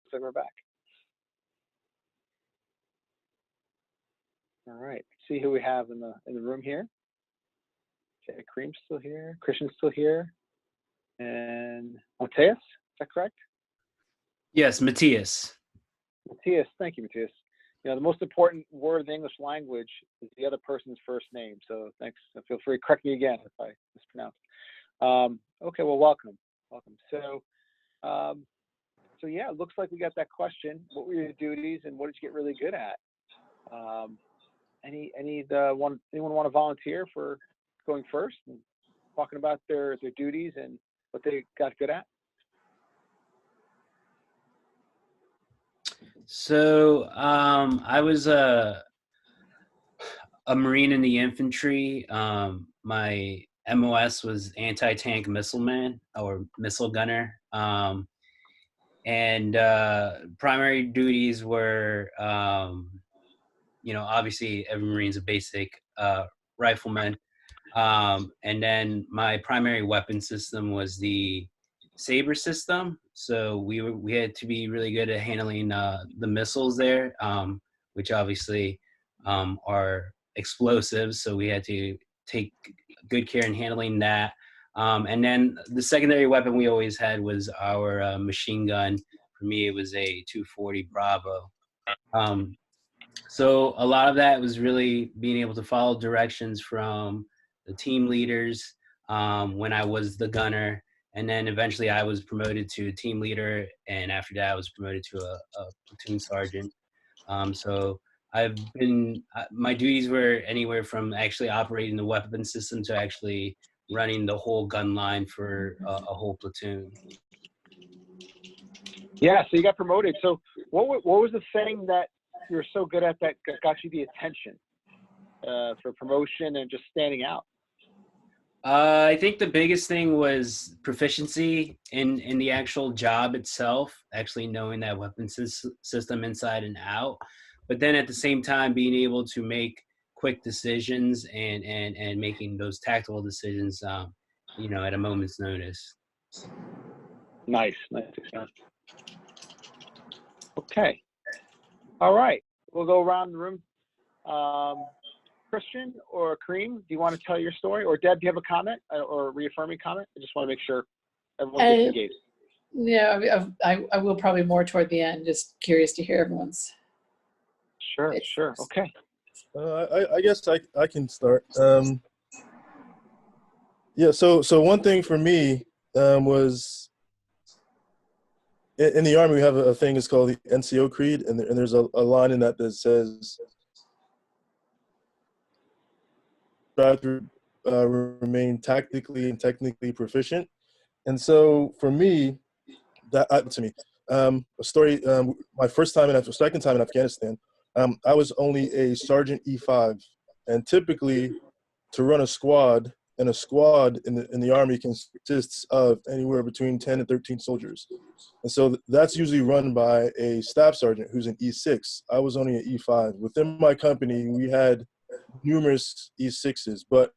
looks like we're back. All right, see who we have in the room here. Okay, Kareem's still here, Christian's still here, and Matthias, is that correct? Yes, Matthias. Matthias, thank you, Matthias. You know, the most important word in the English language is the other person's first name. So thanks. Feel free to correct me again if I mispronounce. Okay, well, welcome. So, so yeah, it looks like we got that question. What were your duties and what did you get really good at? Anyone want to volunteer for going first and talking about their duties and what they got good at? So I was a Marine in the infantry. My MOS was anti-tank missile man or missile gunner. And primary duties were, you know, obviously every Marine's a basic rifleman. And then my primary weapon system was the Saber system. So we had to be really good at handling the missiles there, which obviously are explosives. So we had to take good care in handling that. And then the secondary weapon we always had was our machine gun. For me, it was a 240 Bravo. So a lot of that was really being able to follow directions from the team leaders when I was the gunner. And then eventually I was promoted to team leader. And after that, I was promoted to a platoon sergeant. So my duties were anywhere from actually operating the weapon system to actually running the whole gun line for a whole platoon. Yeah, so you got promoted. So what was the thing that you were so good at that got you the attention for promotion and just standing out? I think the biggest thing was proficiency in the actual job itself, actually knowing that weapon system inside and out. But then at the same time, being able to make quick decisions and making those tactical decisions, you know, at a moment's notice. Nice. Okay. All right. We'll go around the room. Christian or Kareem, do you want to tell your story? Or Deb, do you have a comment or a reaffirming comment? I just want to make sure everyone gets engaged. Yeah, I will probably more toward the end. Just curious to hear everyone's. Sure. Okay. I guess I can start. Yeah. So one thing for me was in the Army we have a thing is called the NCO Creed, and there's a line in that says strive to remain tactically and technically proficient. And so for me, a story. My second time in Afghanistan, I was only a Sergeant E5, and typically to run a squad, and a squad in the Army consists of anywhere between 10 and 13 soldiers. And so that's usually run by a staff sergeant who's an E6. I was only an E5. Within my company, we had numerous E6s, but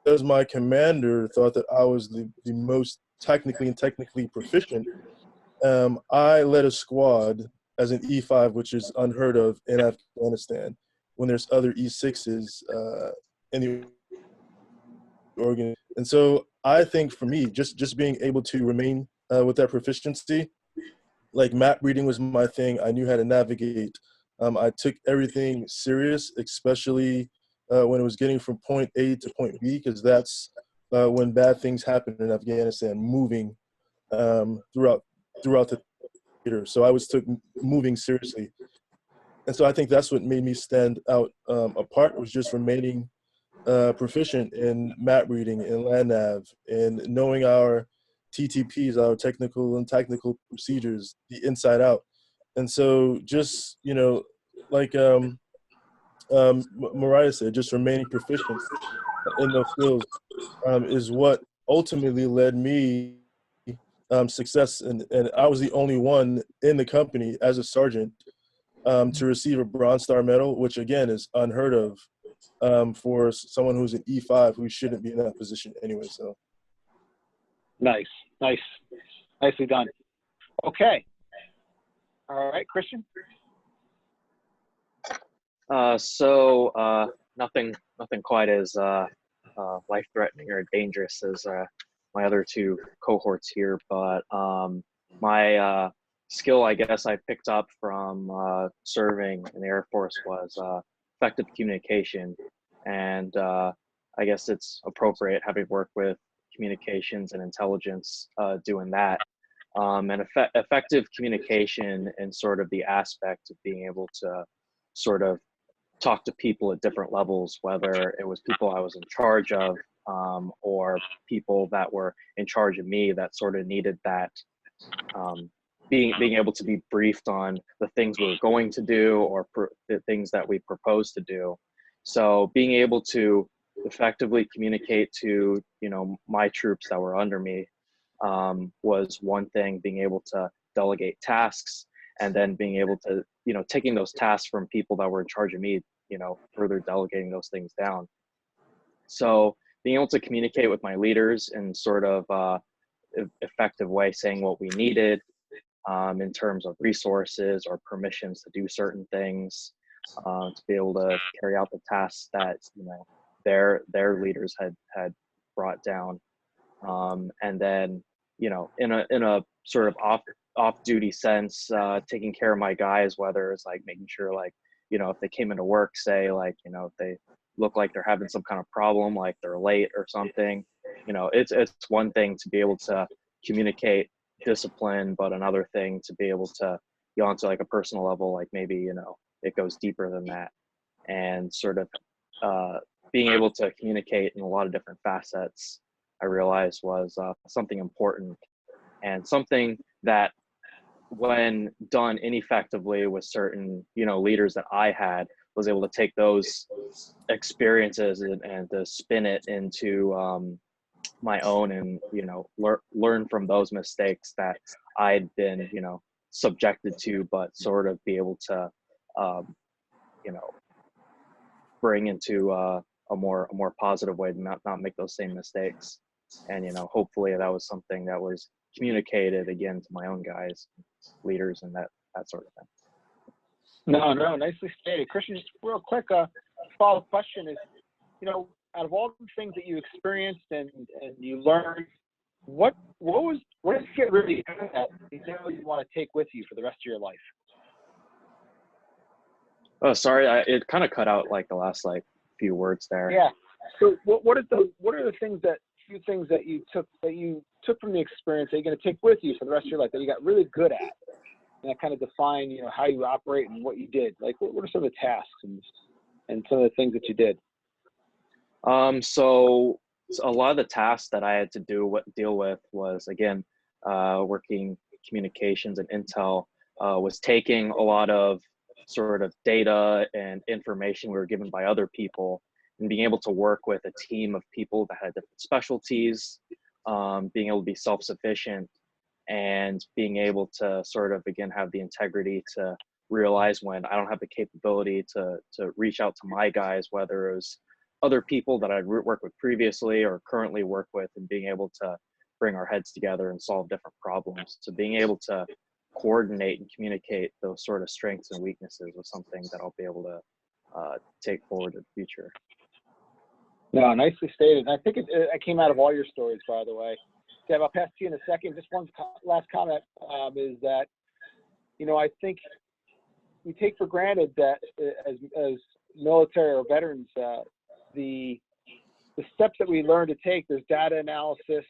because my commander thought that I was the most technically proficient, I led a squad as an E5, which is unheard of in Afghanistan when there's other E6s in the organ. And so I think for me, just being able to remain with that proficiency, like map reading was my thing. I knew how to navigate. I took everything serious, especially when it was getting from point A to point B, because that's when bad things happen in Afghanistan, moving throughout the theater. So I took moving seriously. And so I think that's what made me stand out apart, was just remaining proficient in map reading and land nav and knowing our TTPs, our technical and tactical procedures, the inside out. And so just, you know, like Mariah said, just remaining proficient in those skills is what ultimately led me success. And I was the only one in the company as a sergeant to receive a Bronze Star medal, which again is unheard of for someone who's an E5 who shouldn't be in that position anyway. So nicely done. Okay, All right, Christian. Nothing quite as life-threatening or dangerous as my other two cohorts here, but my skill, I guess, I picked up from serving in the Air Force was effective communication, and I guess it's appropriate having worked with communications and intelligence doing that. And effective communication and sort of the aspect of being able to sort of talk to people at different levels, whether it was people I was in charge of or people that were in charge of me that sort of needed that being able to be briefed on the things we were going to do or the things that we proposed to do. So being able to effectively communicate to, you know, my troops that were under me was one thing. Being able to delegate tasks, and then being able to, you know, taking those tasks from people that were in charge of me, you know, further delegating those things down. So being able to communicate with my leaders in sort of effective way, saying what we needed in terms of resources or permissions to do certain things, to be able to carry out the tasks that, you know, their leaders had brought down, and then, you know, in a sort of off-duty sense, taking care of my guys, whether it's like making sure, like, you know, if they came into work, say, like, you know, if they look like they're having some kind of problem, like they're late or something, you know, it's one thing to be able to communicate discipline, but another thing to be able to go onto like a personal level, like maybe, you know, it goes deeper than that, and sort of being able to communicate in a lot of different facets, I realized was something important, and something that, when done ineffectively with certain, you know, leaders that I had, was able to take those experiences and to spin it into my own, and, you know, learn from those mistakes that I'd been, you know, subjected to, but sort of be able to, you know, bring into a more positive way to not make those same mistakes. And, you know, hopefully that was something that was communicated again to my own guys, leaders, and that sort of thing. No, nicely stated. Christian, just real quick, follow-up question is, you know, out of all the things that you experienced and you learned, what did you get really good at you know you want to take with you for the rest of your life? Oh, sorry, it kind of cut out like the last like few words there. Yeah. So what are the few things that you took from the experience that you're going to take with you for the rest of your life that you got really good at, and that kind of define, you know, how you operate and what you did? Like, what are some of the tasks and some of the things that you did? So a lot of the tasks that I had to deal with was, again, working communications and intel, was taking a lot of sort of data and information we were given by other people, and being able to work with a team of people that had different specialties, being able to be self-sufficient, and being able to sort of, again, have the integrity to realize when I don't have the capability to reach out to my guys, whether it was other people that I'd worked with previously or currently work with, and being able to bring our heads together and solve different problems. So being able to coordinate and communicate those sort of strengths and weaknesses was something that I'll be able to take forward in the future. No, nicely stated. And I think it came out of all your stories, by the way. Deb, I'll pass to you in a second. Just one last comment is that, you know, I think we take for granted that as military or veterans, the steps that we learn to take, there's data analysis,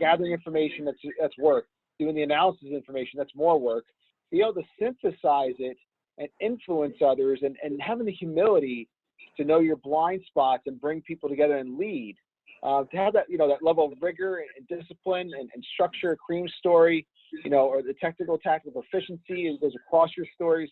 gathering information, that's work. Doing the analysis of information, that's more work. Be able to synthesize it and influence others, and having the humility to know your blind spots and bring people together and lead. To have that, you know, that level of rigor and discipline and structure, a cream story, you know, or the technical tactical proficiency, it goes across your stories.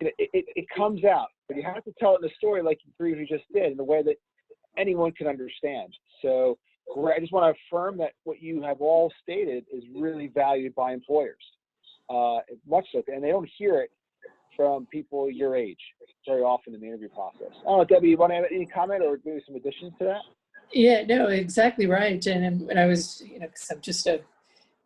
It comes out, but you have to tell it in a story like you three of you just did, in a way that anyone can understand. So I just want to affirm that what you have all stated is really valued by employers, much so, and they don't hear it from people your age very often in the interview process. I don't know, Debbie, you want to add any comment or maybe some additions to that? Yeah, no, exactly right. And I was, you know, because I'm just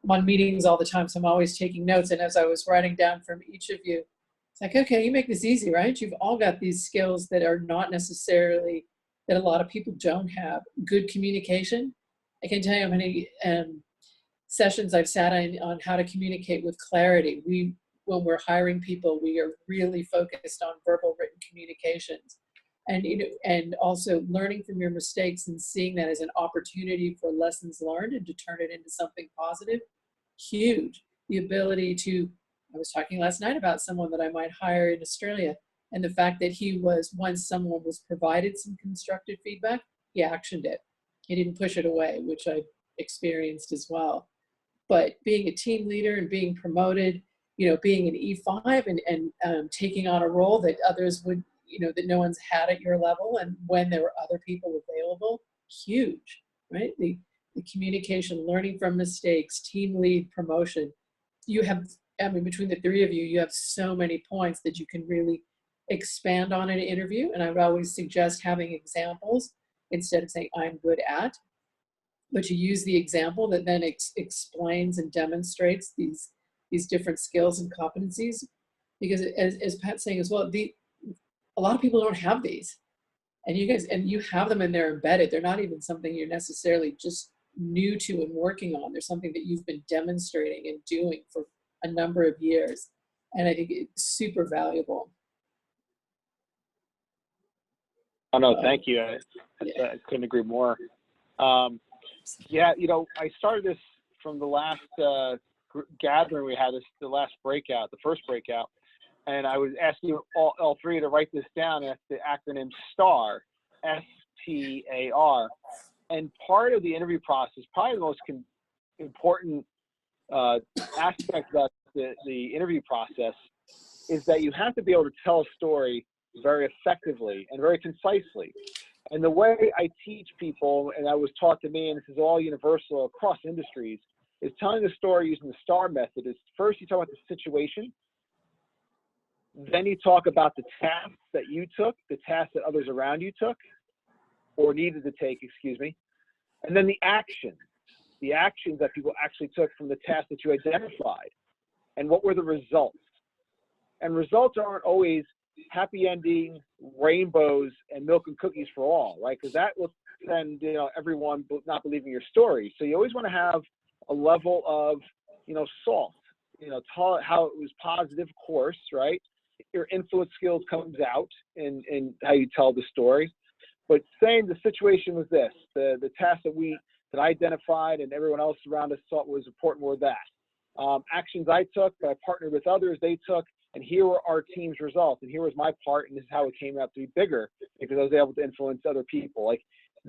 I'm on meetings all the time, so I'm always taking notes. And as I was writing down from each of you, it's like, okay, you make this easy, right? You've all got these skills that are not necessarily, that a lot of people don't have. Good communication. I can tell you how many sessions I've sat in on how to communicate with clarity. When we're hiring people, we are really focused on verbal, written communications. And, and also learning from your mistakes and seeing that as an opportunity for lessons learned and to turn it into something positive. Huge. The ability to, I was talking last night about someone that I might hire in Australia, and the fact that he was, once someone was provided some constructive feedback, he actioned it. He didn't push it away, which I experienced as well. But being a team leader and being promoted, being an E5 and taking on a role that others would, that no one's had at your level, and when there were other people available, huge, right? The communication, learning from mistakes, team lead, promotion. You have, between the three of you, you have so many points that you can really expand on in an interview. And I would always suggest having examples instead of saying, I'm good at, but you use the example that then explains and demonstrates these different skills and competencies. Because as Pat's saying as well, a lot of people don't have these, and you have them and they're embedded. They're not even something you're necessarily just new to and working on. They're something that you've been demonstrating and doing for a number of years. And I think it's super valuable. Oh, no, thank you. I couldn't agree more. Yeah, I started this from the last gathering we had, the last breakout, the first breakout. And I was asking you all three to write this down. That's the acronym STAR, STAR. And part of the interview process, probably the most important aspect about the interview process, is that you have to be able to tell a story very effectively and very concisely. And the way I teach people, and that was taught to me, and this is all universal across industries, is telling the story using the STAR method. Is first you talk about the situation, then you talk about the tasks that you took, the tasks that others around you took, or needed to take, and then the actions that people actually took from the tasks that you identified, and what were the results. And results aren't always happy ending, rainbows, and milk and cookies for all, right? Because that will send everyone not believing your story. So you always want to have a level of salt, how it was positive, of course, right? Your influence skills comes out in how you tell the story. But saying the situation was this, the task that I identified and everyone else around us thought was important were that. Actions I took, that I partnered with others, they took, and here were our team's results, and here was my part, and this is how it came out to be bigger, because I was able to influence other people. Like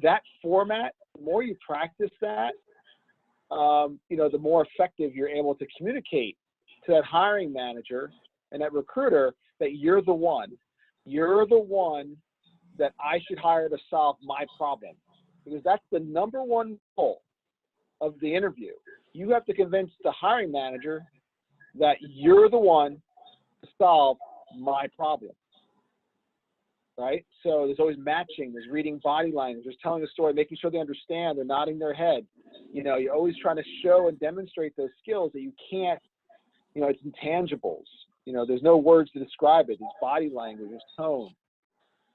that format, the more you practice that, the more effective you're able to communicate to that hiring manager and that recruiter that you're the one that I should hire to solve my problem. Because that's the number one goal of the interview. You have to convince the hiring manager that you're the one to solve my problem, right? So there's always matching, there's reading body language, there's telling a story, making sure they understand, they're nodding their head. You're always trying to show and demonstrate those skills that you can't, it's intangibles. There's no words to describe it. It's body language, it's tone.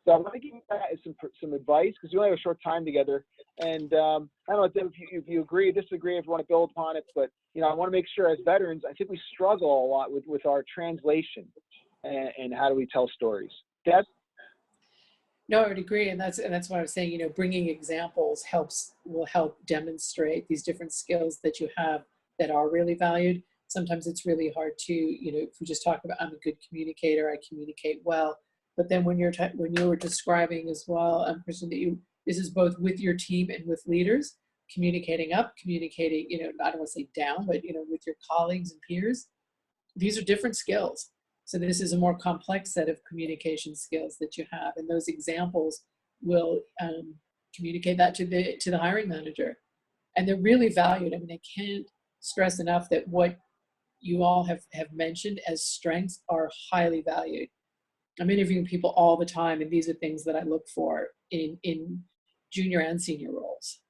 So I want to give you guys some advice, because we only have a short time together. And I don't know, Deb, if you agree, disagree, if you want to build upon it. But, I want to make sure as veterans, I think we struggle a lot with our translation and how do we tell stories. Deb? No, I would agree. And that's why I was saying, bringing examples will help demonstrate these different skills that you have that are really valued. Sometimes it's really hard to, if we just talk about, I'm a good communicator, I communicate well. But then when you were describing as well, Kristen, that this is both with your team and with leaders, communicating up, communicating, I don't want to say down, but, with your colleagues and peers. These are different skills. So this is a more complex set of communication skills that you have. And those examples will communicate that to the hiring manager. And they're really valued. I can't stress enough that what you all have mentioned as strengths are highly valued. I'm interviewing people all the time, and these are things that I look for in junior and senior roles.